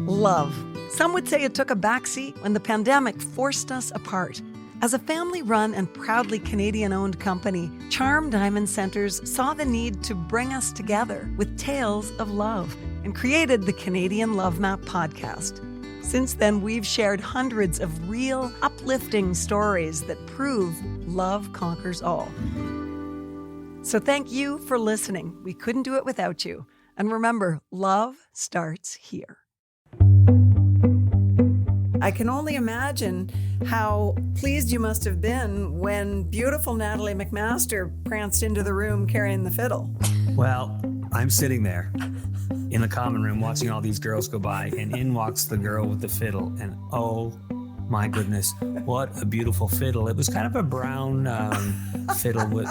Love. Some would say it took a backseat when the pandemic forced us apart. As a family-run and proudly Canadian-owned company, Charm Diamond Centers saw the need to bring us together with tales of love and created the Canadian Love Map podcast. Since then, we've shared hundreds of real, uplifting stories that prove love conquers all. So thank you for listening. We couldn't do it without you. And remember, love starts here. I can only imagine how pleased you must have been when beautiful Natalie McMaster pranced into the room carrying the fiddle. Well, I'm sitting there in the common room watching all these girls go by, and in walks the girl with the fiddle, and oh my goodness, what a beautiful fiddle. It was kind of a brown fiddle with...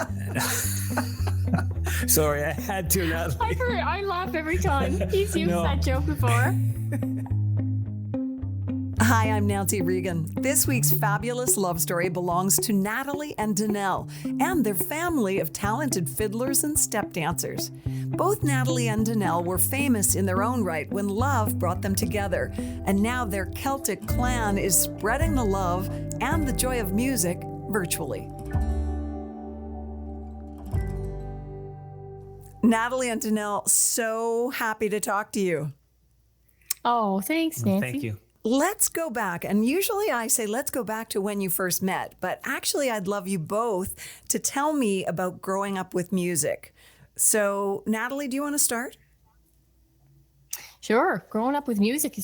Sorry, I had to, Natalie. I laugh every time. He's used that joke before. Hi, I'm Nancy Regan. This week's fabulous love story belongs to Natalie and Donnell and their family of talented fiddlers and step dancers. Both Natalie and Donnell were famous in their own right when love brought them together, and now their Celtic clan is spreading the love and the joy of music virtually. Natalie and Donnell, so happy to talk to you. Oh, thanks, Nancy. Thank you. Let's go back. And usually I say, let's go back to when you first met. But actually, I'd love you both to tell me about growing up with music. So, Natalie, do you want to start? Sure. Growing up with music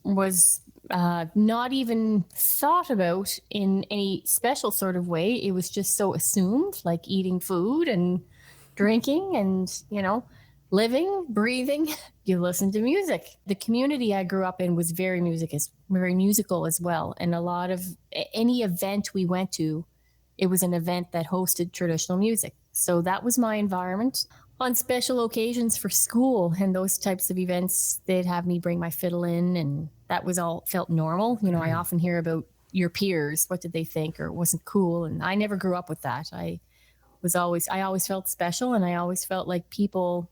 was not even thought about in any special sort of way. It was just so assumed, like eating food and drinking and, living, breathing, you listen to music. The community I grew up in was very musical as well. And a lot of any event we went to, it was an event that hosted traditional music. So that was my environment. On special occasions for school and those types of events, they'd have me bring my fiddle in, and that was all felt normal. I often hear about your peers. What did they think, or it wasn't cool? And I never grew up with that. I always felt special, and I always felt like people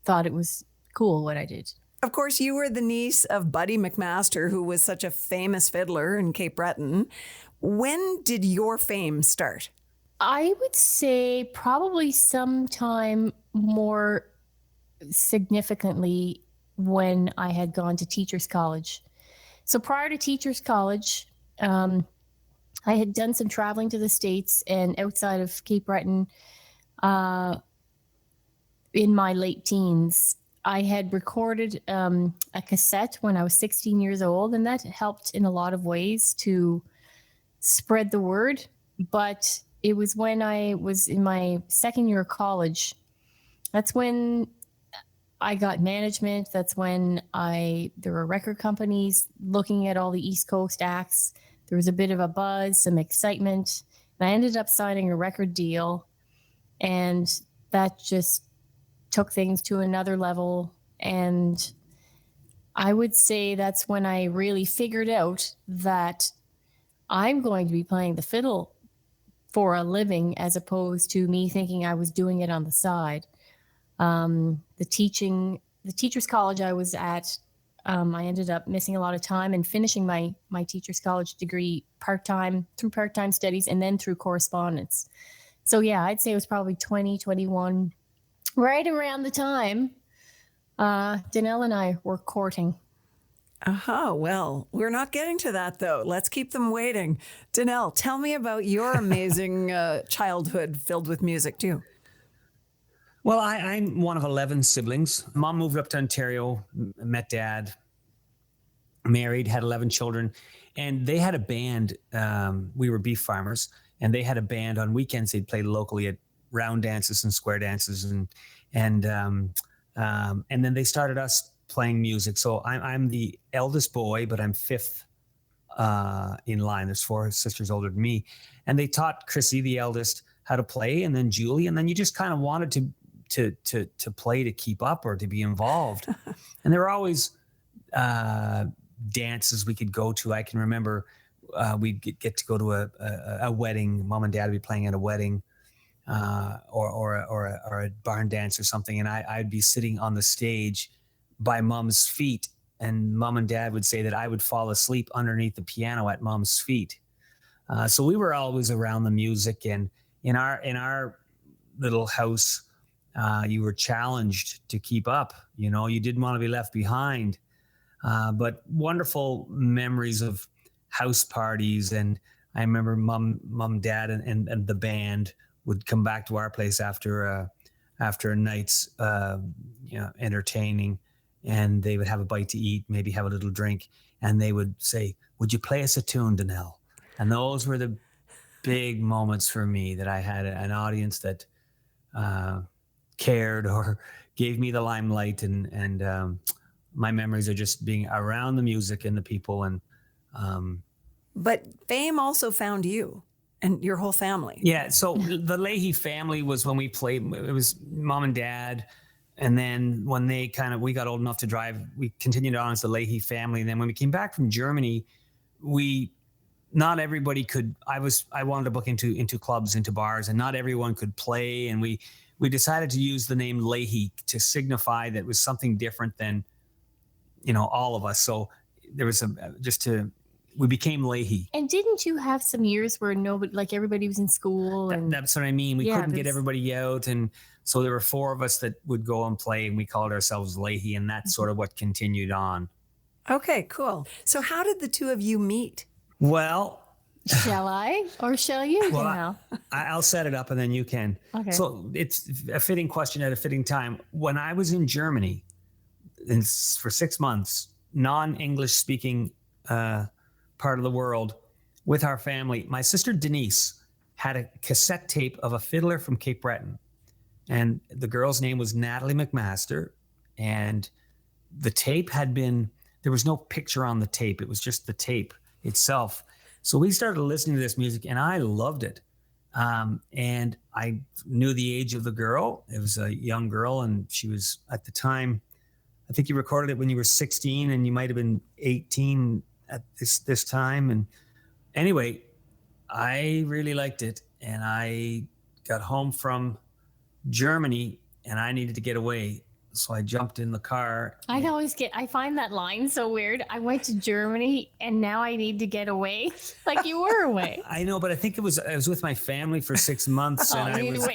thought it was cool what I did. Of course, you were the niece of Buddy McMaster, who was such a famous fiddler in Cape Breton. When did your fame start? I would say probably sometime more significantly when I had gone to Teachers College. So prior to Teachers College, I had done some traveling to the States and outside of Cape Breton. In my late teens, I had recorded a cassette when I was 16 years old, and that helped in a lot of ways to spread the word. But it was when I was in my second year of college. That's when I got management. That's when there were record companies looking at all the East Coast acts. There was a bit of a buzz, some excitement, and I ended up signing a record deal, and that just took things to another level. And I would say that's when I really figured out that I'm going to be playing the fiddle for a living, as opposed to me thinking I was doing it on the side. The Teachers College I was at, I ended up missing a lot of time and finishing my Teachers College degree through part-time studies and then through correspondence. So yeah, I'd say it was probably 2021, right around the time Donnell and I were courting. Well, we're not getting to that, though. Let's keep them waiting. Donnell, tell me about your amazing childhood filled with music, too. Well, I'm one of 11 siblings. Mom moved up to Ontario, met Dad, married, had 11 children, and they had a band. We were beef farmers, and they had a band on weekends. They'd play locally at round dances and square dances, and then they started us playing music. So I'm the eldest boy, but I'm fifth in line. There's four sisters older than me, and they taught Chrissy, the eldest, how to play, and then Julie, and then you just kind of wanted to play to keep up or to be involved. And there were always dances we could go to. I can remember we'd get to go to a wedding. Mom and Dad would be playing at a wedding. Or a barn dance or something, and I'd be sitting on the stage by Mom's feet and mom and dad would say that I would fall asleep underneath the piano at mom's feet. So we were always around the music, and in our little house, you were challenged to keep up. You know, you didn't want to be left behind. But wonderful memories of house parties, and I remember mom, dad, and the band would come back to our place after a night's entertaining, and they would have a bite to eat, maybe have a little drink, and they would say, "Would you play us a tune, Donnell?" And those were the big moments for me, that I had an audience that cared or gave me the limelight, and my memories are just being around the music and the people. And But fame also found you and your whole family. yeah, so the Leahy family was when we played. It was mom and dad, and then when we got old enough to drive, we continued on as the Leahy family. And then when we came back from Germany, not everybody could. I wanted to book into clubs, into bars, and not everyone could play. And we decided to use the name Leahy to signify that it was something different than, all of us. So there was we became Leahy. And didn't you have some years where nobody, like everybody was in school? And that's what I mean. We couldn't get everybody out. And so there were 4 of us that would go and play, and we called ourselves Leahy. And that's sort of what continued on. Okay, cool. So how did the two of you meet? Well, shall I or shall you? Well, I'll set it up and then you can. Okay. So it's a fitting question at a fitting time. When I was in Germany for 6 months, non-English speaking part of the world with our family, my sister Denise had a cassette tape of a fiddler from Cape Breton. And the girl's name was Natalie McMaster. And the tape there was no picture on the tape. It was just the tape itself. So we started listening to this music, and I loved it. And I knew the age of the girl. It was a young girl, and she was, at the time, I think you recorded it when you were 16, and you might have been 18 at this time. And anyway, I really liked it, and I got home from Germany, and I needed to get away. So I jumped in the car. I find that line so weird. I went to Germany and now I need to get away. Like you were away. I know, but I think I was with my family for 6 months, and I needed to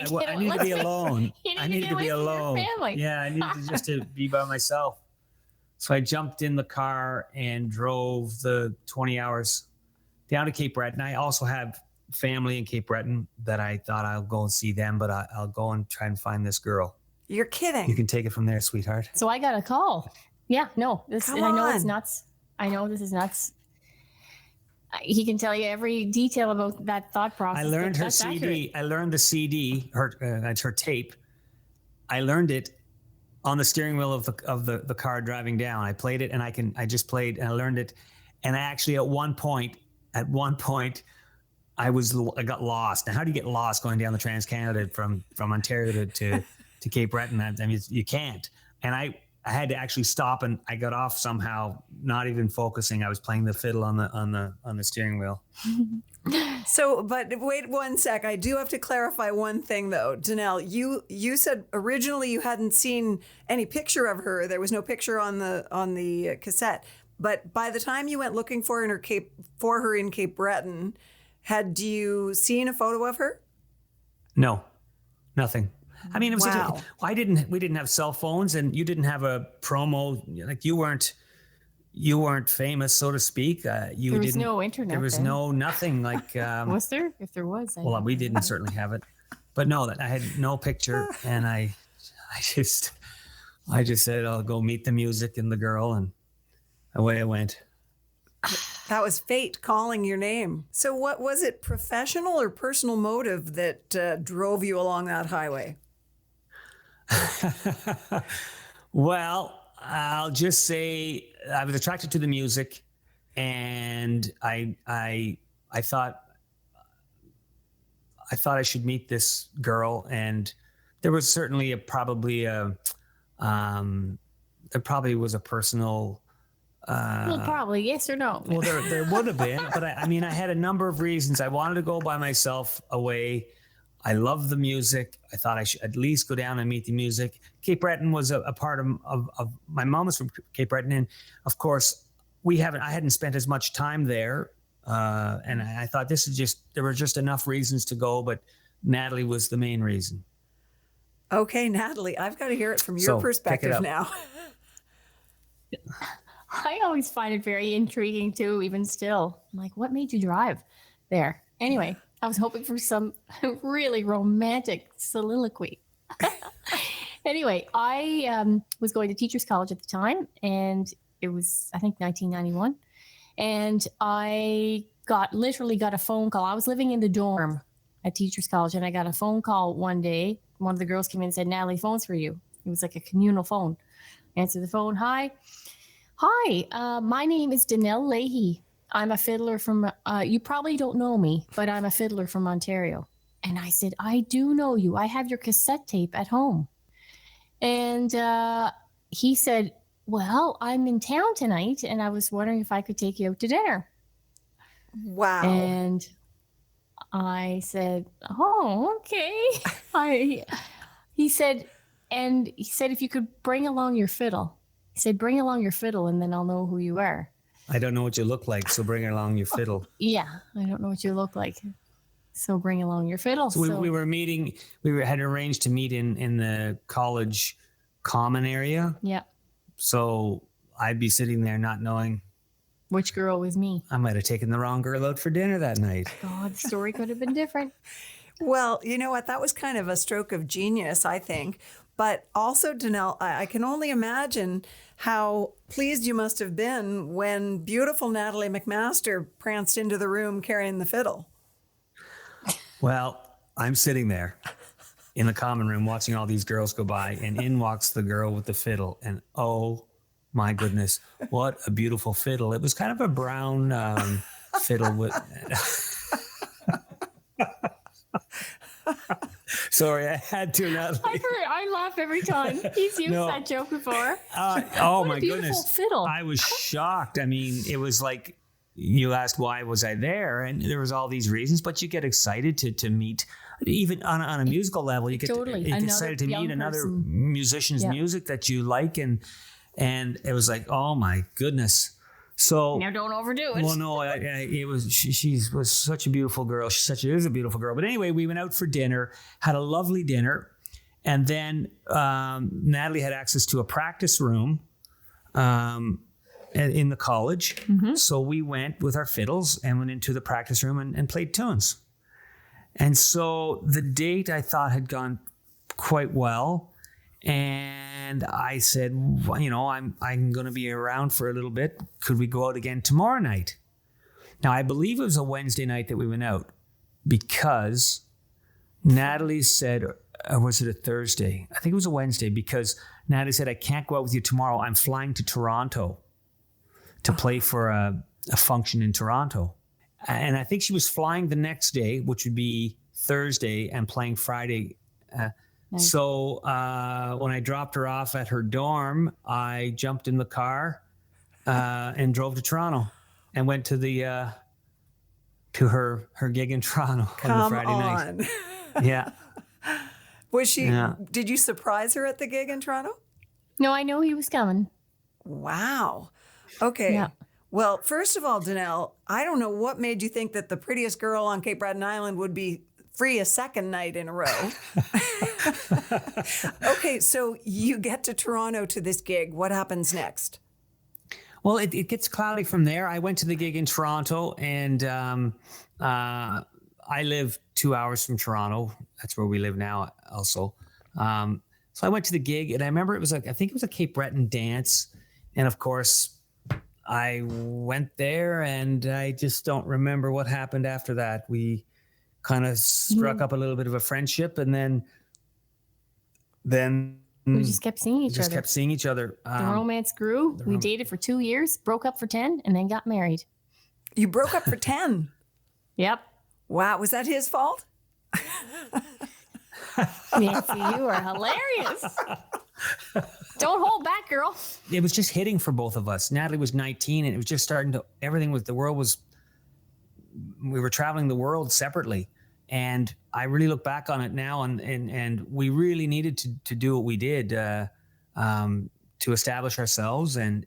be alone. I needed to be alone. Yeah, I needed just to be by myself. So I jumped in the car and drove the 20 hours down to Cape Breton. I also have family in Cape Breton that I thought I'll go and see them, but I'll go and try and find this girl. You're kidding. You can take it from there, sweetheart. So I got a call. Yeah, no, I know it's nuts. I know this is nuts. He can tell you every detail about that thought process. I learned her CD. Accurate. I learned the CD, her tape. I learned it on the steering wheel of the car driving down. I played it, and I just played, and I learned it. And I actually at one point, I got lost. Now, how do you get lost going down the Trans-Canada from Ontario to Cape Breton? I mean, you can't. And I had to actually stop, and I got off somehow, not even focusing. I was playing the fiddle on the steering wheel. So, but wait 1 sec. I do have to clarify one thing, though. Donnell, you said originally you hadn't seen any picture of her. There was no picture on the cassette. But by the time you went looking for her in Cape Breton, had you seen a photo of her? No, nothing. I mean, it was wow. We didn't have cell phones, and you didn't have a promo. Like you weren't famous, so to speak. There was no internet. There was nothing like. Was there? If there was, we didn't certainly have it, but no, I had no picture, and I just said I'll go meet the music and the girl, and away I went. That was fate calling your name. So what was it, professional or personal motive that drove you along that highway? Well, I'll just say I was attracted to the music, and I thought I should meet this girl, and there was certainly probably was a personal. Well, probably yes or no. Well, there would have been, but I mean, I had a number of reasons. I wanted to go by myself away. I love the music. I thought I should at least go down and meet the music. Cape Breton was a part of my mom was from Cape Breton. And of course, I hadn't spent as much time there. And I thought there were just enough reasons to go, but Natalie was the main reason. Okay, Natalie, I've got to hear it from your perspective now. I always find it very intriguing too, even still. I'm like, what made you drive there? Anyway, I was hoping for some really romantic soliloquy. Anyway, I was going to teachers college at the time, and it was, I think, 1991. And I literally got a phone call. I was living in the dorm at teachers college, and I got a phone call one day. One of the girls came in and said, "Natalie, phone's for you." It was like a communal phone. Answer the phone. Hi, my name is Donnell Leahy. I'm a fiddler from, you probably don't know me, but I'm a fiddler from Ontario. And I said, "I do know you. I have your cassette tape at home." And he said, "Well, I'm in town tonight, and I was wondering if I could take you out to dinner." Wow. And I said, "Oh, okay." He said, if you could bring along your fiddle. He said, "Bring along your fiddle, and then I'll know who you are." I don't know what you look like, so bring along your fiddle. Yeah, I don't know what you look like, so bring along your fiddle. So we were meeting. Had arranged to meet in the college common area. Yeah. So I'd be sitting there not knowing which girl was me. I might have taken the wrong girl out for dinner that night. Oh, the story could have been different. Well, you know what? That was kind of a stroke of genius, I think. But also, Donnell, I can only imagine how pleased you must have been when beautiful Natalie McMaster pranced into the room carrying the fiddle. Well, I'm sitting there in the common room watching all these girls go by, and in walks the girl with the fiddle. And oh my goodness, what a beautiful fiddle. It was kind of a brown fiddle with... Sorry, I had to. I laugh every time. He's used that joke before. Oh my goodness. Fiddle. I was shocked. I mean, it was like you asked why was I there, and there was all these reasons, but you get excited to meet, even on a musical level, you get excited to meet another musician's music that you like, and it was like, oh my goodness. So now don't overdo it. Well, no, it was she was such a beautiful girl. She is a beautiful girl. But anyway, we went out for dinner, had a lovely dinner, and then Natalie had access to a practice room in the college. Mm-hmm. So we went with our fiddles and went into the practice room and played tunes. And so the date I thought had gone quite well. And I said, well, you know, I'm going to be around for a little bit. Could we go out again tomorrow night? Now, I believe it was a Wednesday night that we went out because Natalie said, or was it a Thursday? I think it was a Wednesday because Natalie said, "I can't go out with you tomorrow. I'm flying to Toronto to play for a function in Toronto." And I think she was flying the next day, which would be Thursday, and playing Friday. Nice. So when I dropped her off at her dorm, I jumped in the car and drove to Toronto and went to the to her gig in Toronto on the Friday night. Yeah. Was she? Yeah. Did you surprise her at the gig in Toronto? No, I know he was coming. Wow. Okay. Yeah. Well, first of all, Donnell, I don't know what made you think that the prettiest girl on Cape Breton Island would be free a second night in a row. Okay, so you get to Toronto to this gig. What happens next? Well, it gets cloudy from there. I went to the gig in Toronto, and I live 2 hours from Toronto. That's where we live now also. So I went to the gig, and I remember I think it was a Cape Breton dance. And of course, I went there, and I just don't remember what happened after that. We kind of struck up a little bit of a friendship, and then we just kept seeing each other. The romance grew. We dated for 2 years, broke up for 10, and then got married. You broke up for 10? Yep. Wow. Was that his fault? Nancy, you are hilarious. Don't hold back, girl. It was just hitting for both of us. Natalie was 19, and it was just starting to, we were traveling the world separately. And I really look back on it now, and we really needed to do what we did to establish ourselves. And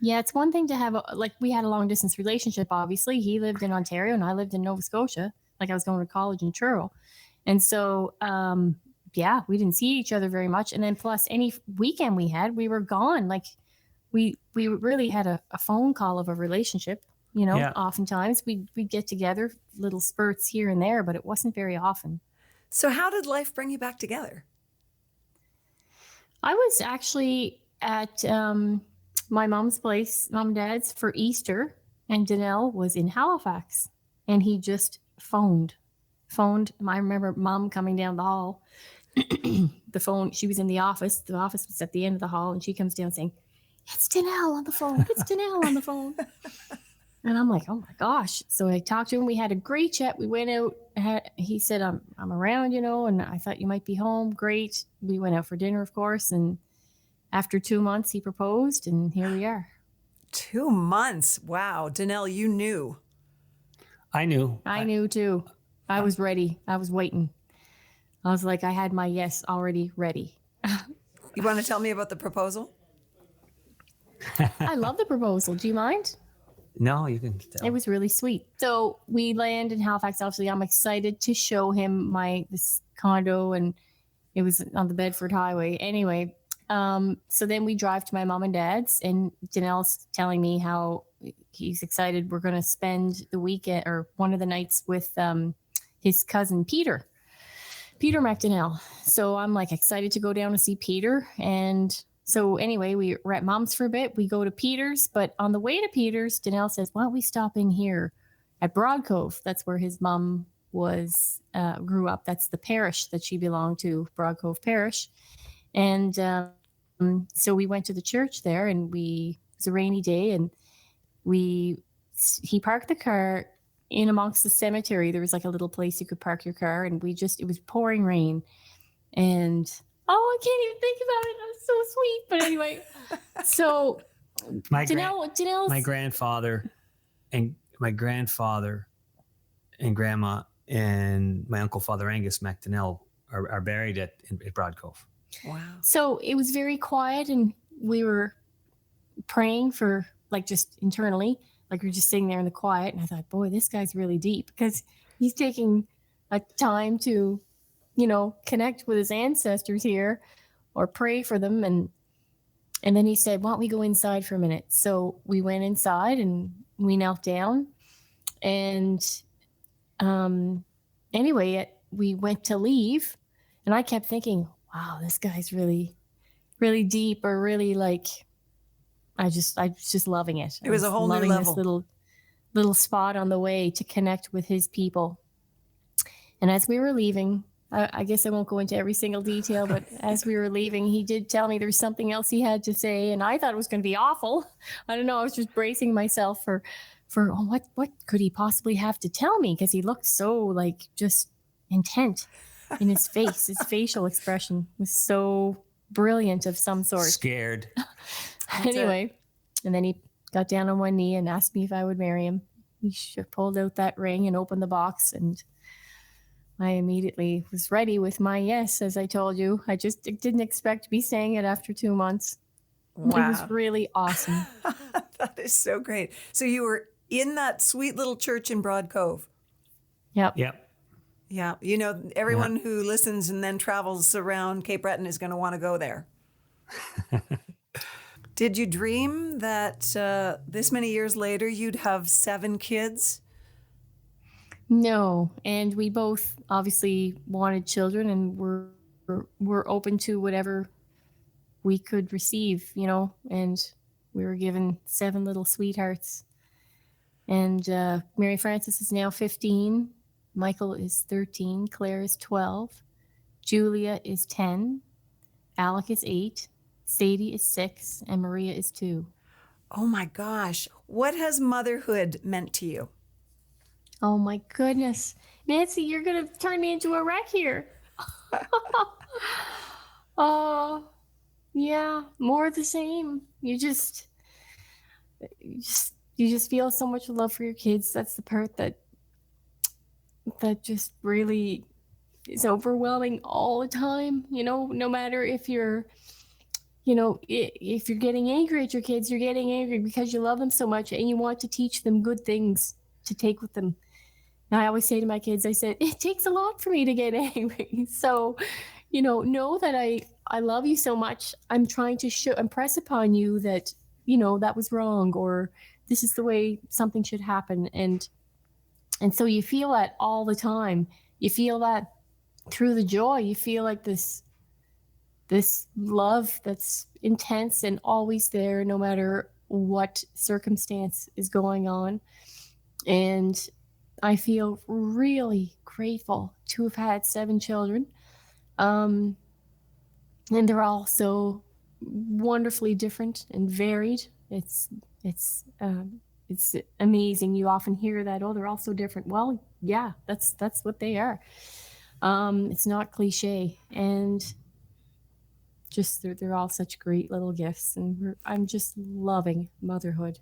Yeah, it's one thing to have we had a long distance relationship. Obviously, he lived in Ontario and I lived in Nova Scotia. Like I was going to college in Truro, and so yeah, we didn't see each other very much. And then plus any weekend we had, we were gone. Like we really had a phone call of a relationship. Yeah. Oftentimes we'd get together, little spurts here and there, but it wasn't very often. So how did life bring you back together? I was actually at my mom's place, mom and dad's, for Easter, and Donnell was in Halifax, and he just phoned. I remember mom coming down the hall. The phone, she was in the office. The office was at the end of the hall, and she comes down saying, "It's Donnell on the phone. It's Donnell on the phone." And I'm like, oh my gosh. So I talked to him. We had a great chat. We went out. He said, I'm around, and I thought you might be home. Great. We went out for dinner, of course. And after 2 months, he proposed, and here we are. 2 months. Wow. Donnell, you knew. I knew. I knew too. I was ready. I was waiting. I was like, I had my yes already ready. You want to tell me about the proposal? I love the proposal. Do you mind? No, you can tell. It was really sweet. So we land in Halifax. Obviously, I'm excited to show him this condo, and it was on the Bedford Highway. Anyway, so then we drive to my mom and dad's, and Donnell's telling me how he's excited. We're going to spend the weekend or one of the nights with his cousin Peter McDonnell. So I'm like excited to go down to see Peter. And so anyway, we were at mom's for a bit. We go to Peter's, but on the way to Peter's, Donnell says, why don't we stop in here at Broadcove? That's where his mom grew up. That's the parish that she belonged to, Broadcove Parish. And so we went to the church there, and it was a rainy day, and he parked the car in amongst the cemetery. There was like a little place you could park your car, and it was pouring rain, and I can't even think about it. It was so sweet. But anyway, so my grandfather and grandma and my uncle Father Angus McDonnell are buried at Broadcove. Wow. So it was very quiet, and we were praying for just internally, we were just sitting there in the quiet. And I thought, boy, this guy's really deep, because he's taking a time to, connect with his ancestors here or pray for them. And then he said, why don't we go inside for a minute? So we went inside and we knelt down. And anyway, we went to leave, and I kept thinking, wow, this guy's really, really deep, or really I was just loving it. It was a whole new level. This little spot on the way to connect with his people. And as we were leaving, I guess I won't go into every single detail, but as we were leaving, he did tell me there's something else he had to say, and I thought it was going to be awful. I don't know. I was just bracing myself for what could he possibly have to tell me, because he looked so just intent in his face. His facial expression was so brilliant of some sort. Scared. Anyway, and then he got down on one knee and asked me if I would marry him. He pulled out that ring and opened the box, and I immediately was ready with my yes, as I told you. I just didn't expect to be saying it after 2 months. Wow. It was really awesome. That is so great. So you were in that sweet little church in Broadcove. Yep. Yeah. Everyone who listens and then travels around Cape Breton is going to want to go there. Did you dream that this many years later you'd have 7 kids? No. And we both obviously wanted children, and we're open to whatever we could receive, and we were given 7 little sweethearts. And Mary Frances is now 15. Michael is 13. Claire is 12. Julia is 10. Alec is 8. Sadie is 6. And Maria is 2. Oh my gosh. What has motherhood meant to you? Oh my goodness. Nancy, you're going to turn me into a wreck here. Oh, yeah. More of the same. You just feel so much love for your kids. That's the part that that just really is overwhelming all the time. No matter if you're, if you're getting angry at your kids, you're getting angry because you love them so much and you want to teach them good things to take with them. And I always say to my kids, I said, it takes a lot for me to get angry. So, know that I love you so much. I'm trying to impress upon you that, that was wrong, or this is the way something should happen. And so you feel that all the time. You feel that through the joy. You feel like this love that's intense and always there, no matter what circumstance is going on. And I feel really grateful to have had 7 children. And they're all so wonderfully different and varied. It's amazing. You often hear that, oh, they're all so different. Well, yeah, that's what they are. It's not cliche, and just they're all such great little gifts, and I'm just loving motherhood.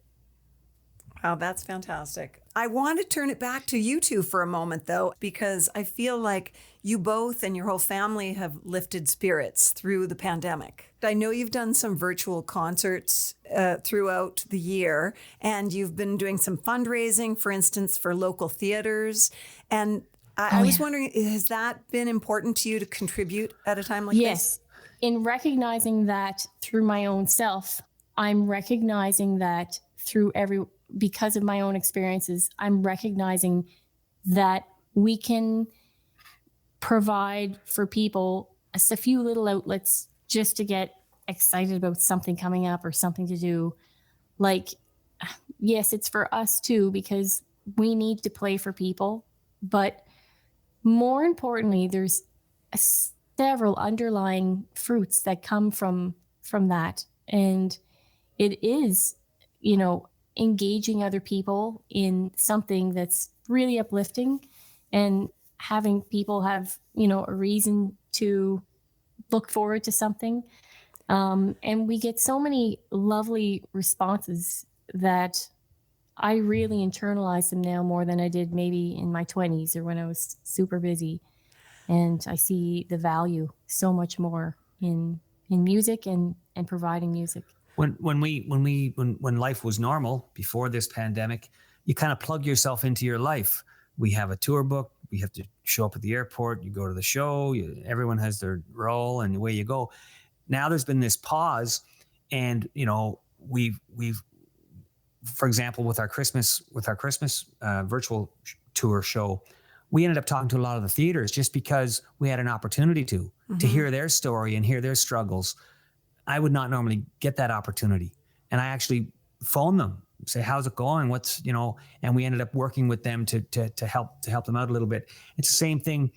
Wow, that's fantastic. I want to turn it back to you two for a moment, though, because I feel like you both and your whole family have lifted spirits through the pandemic. I know you've done some virtual concerts throughout the year, and you've been doing some fundraising, for instance, for local theaters. And I was wondering, has that been important to you to contribute at a time like this? Yes. In recognizing that through my own self, I'm recognizing that because of my own experiences, I'm recognizing that we can provide for people a few little outlets just to get excited about something coming up or something to do. Like, yes, it's for us too, because we need to play for people. But more importantly, there's several underlying fruits that come from that. And it is, engaging other people in something that's really uplifting, and having people have, a reason to look forward to something. And we get so many lovely responses that I really internalize them now more than I did maybe in my 20s or when I was super busy. And I see the value so much more in music and providing music. When life was normal before this pandemic, you kind of plug yourself into your life. We have a tour book. We have to show up at the airport. You go to the show. Everyone has their role, and away you go. Now there's been this pause, and we've for example, with our Christmas virtual tour show, we ended up talking to a lot of the theaters just because we had an opportunity to hear their story and hear their struggles. I would not normally get that opportunity. And I actually phoned them, say, how's it going? And we ended up working with them to help them out a little bit. It's the same thing.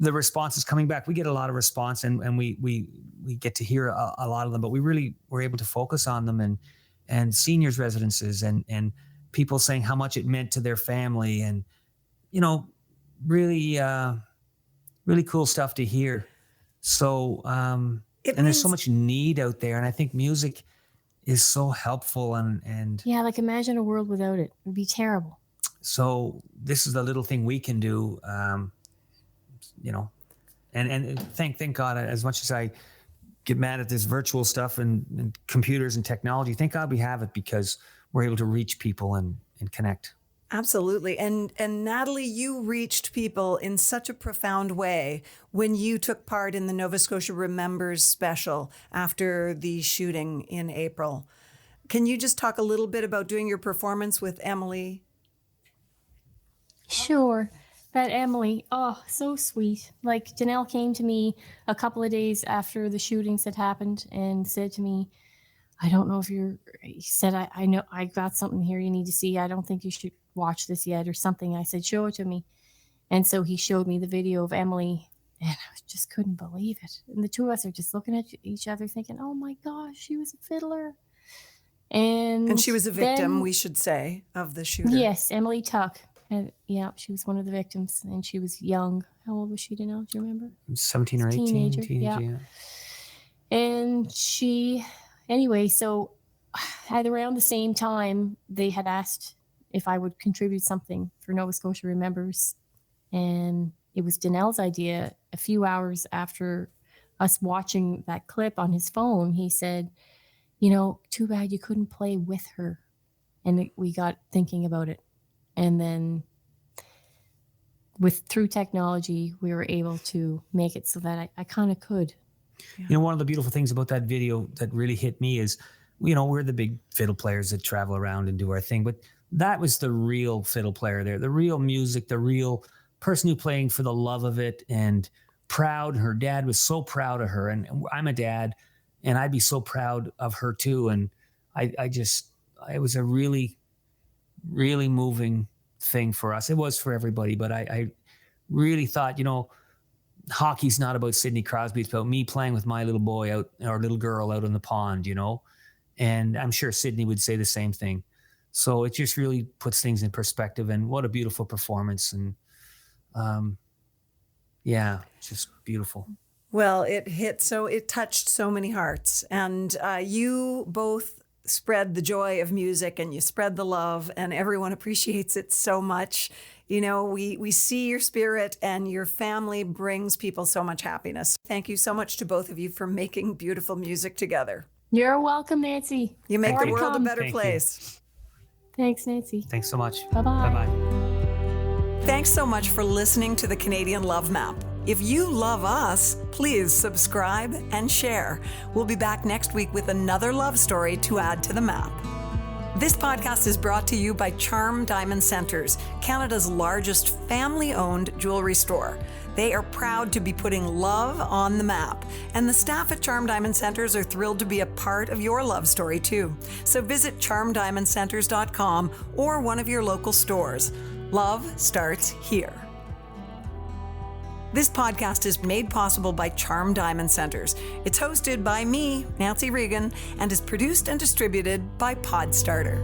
The response is coming back. We get a lot of response, and we get to hear a lot of them, but we really were able to focus on them and seniors residences and people saying how much it meant to their family, and, really, really cool stuff to hear. So, there's so much need out there, and I think music is so helpful. And yeah, like imagine a world without it. It would be terrible. So this is the little thing we can do, and thank God. As much as I get mad at this virtual stuff and computers and technology, thank God we have it, because we're able to reach people and connect. Absolutely. And Natalie, you reached people in such a profound way when you took part in the Nova Scotia Remembers special after the shooting in April. Can you just talk a little bit about doing your performance with Emily? Sure. That Emily, oh, so sweet. Like, Donnell came to me a couple of days after the shootings had happened and said to me, I don't know if he said, I know I got something here you need to see. I don't think you should watch this yet or something. I said, show it to me. And so he showed me the video of Emily, and I just couldn't believe it. And the two of us are just looking at each other thinking, oh my gosh, she was a fiddler. And she was a victim, we should say, of the shooter. Yes, Emily Tuck. And yeah, she was one of the victims, and she was young. How old was she, Donnell? Do you remember? 17 or 18. Teenager, yeah. And anyway, so at around the same time, they had asked if I would contribute something for Nova Scotia Remembers. And it was Donnell's idea. A few hours after us watching that clip on his phone, he said, too bad you couldn't play with her. And we got thinking about it. And then through technology, we were able to make it so that I kind of could. Yeah. One of the beautiful things about that video that really hit me is, we're the big fiddle players that travel around and do our thing, but that was the real fiddle player there, the real music, the real person who playing for the love of it and proud. Her dad was so proud of her, and I'm a dad, and I'd be so proud of her too. And it was a really, really moving thing for us. It was for everybody, but I really thought, hockey's not about Sidney Crosby. It's about me playing with my little boy out, or little girl out on the pond, and I'm sure Sidney would say the same thing. So it just really puts things in perspective, and what a beautiful performance. And it's just beautiful. Well, it touched so many hearts, and you both spread the joy of music, and you spread the love, and everyone appreciates it so much. We see your spirit, and your family brings people so much happiness. Thank you so much to both of you for making beautiful music together. You're welcome, Nancy. You make the world a better place. Thanks, Nancy. Thanks so much. Bye-bye. Bye-bye. Thanks so much for listening to the Canadian Love Map. If you love us, please subscribe and share. We'll be back next week with another love story to add to the map. This podcast is brought to you by Charm Diamond Centers, Canada's largest family-owned jewelry store. They are proud to be putting love on the map, and the staff at Charm Diamond Centers are thrilled to be a part of your love story too. So visit charmdiamondcenters.com or one of your local stores. Love starts here. This podcast is made possible by Charm Diamond Centers. It's hosted by me, Nancy Regan, and is produced and distributed by Podstarter.